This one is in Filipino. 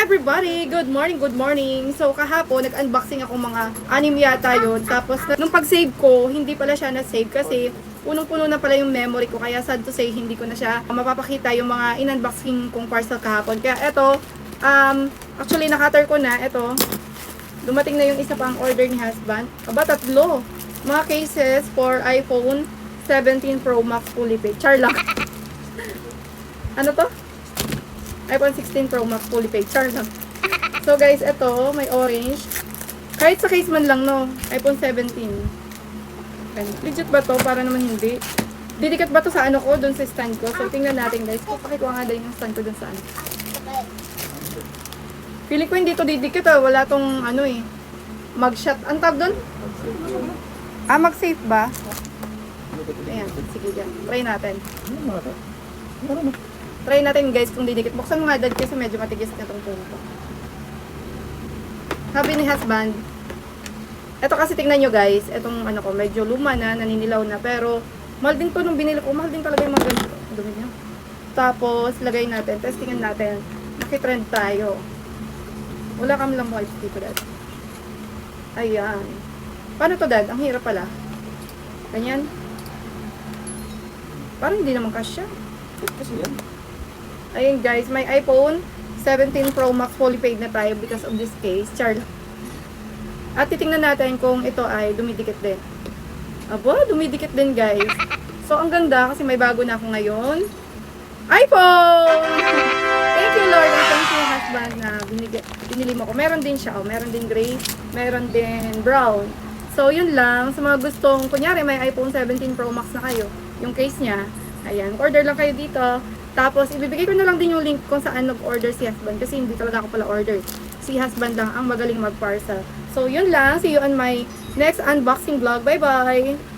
everybody! Good morning, good morning! So kahapon, nag-unboxing ako mga anim yata yun. Tapos nung pag-save ko, hindi pala siya na-save kasi punong-puno na pala yung memory ko. Kaya sad to say, hindi ko na siya mapapakita yung mga in-unboxing kong parcel kahapon. Kaya eto, actually nakater ko na. Eto, dumating na yung isa pang order ni husband. Aba, tatlo! Mga cases for iPhone 17 Pro Max fully paid. Char lang. Ano to? iPhone 16 Pro Max fully paid. Char lang. So guys, ito, may orange. Kahit sa case man lang, no? iPhone 17. Okay. Legit ba to? Para naman hindi. Didikit ba to sa ano ko? Dun sa stand ko. So tingnan natin guys. Pakikuha nga din yung stand ko dun sa ano. Feeling ko hindi to didikit ah. Wala tong ano eh. Mag-shot. Ang tab dun? Mag-safe ba? Ayan. Sige dyan. Try natin. Try natin guys kung didikit. Buksan mo nga dad kasi medyo matigis na itong puno ko. Sabi ni husband, eto kasi tingnan nyo guys, etong ano ko, medyo luma na, naninilaw na. Pero, mahal din to nung binili ko. Mahal din talaga yung mga ganito. Dumi niya. Tapos, lagay natin. Testingan natin. Makitrend tayo. Wala kami lang wipes dito dad. Ayan. Paano to dad? Ang hirap pala. Ganyan. Parang hindi naman kasya. Kasi yan. Ayun guys, may iPhone 17 Pro Max fully paid na tayo because of this case. Char. At titingnan natin kung ito ay dumidikit din. Aba, dumidikit din guys. So, ang ganda kasi may bago na ako ngayon. iPhone! Thank you Lord and thank you husband na binili mo ko. Meron din siya. Oh. Meron din gray, meron din brown. So, yun lang. Sa mga gustong, kunyari may iPhone 17 Pro Max na kayo. Yung case niya. Ayan, order lang kayo dito. Tapos, ibibigay ko na lang din yung link kung saan nag-order si husband. Kasi hindi talaga ako pala order. Si husband lang ang magaling mag-parcel. So, yun lang. See you on my next unboxing vlog. Bye-bye!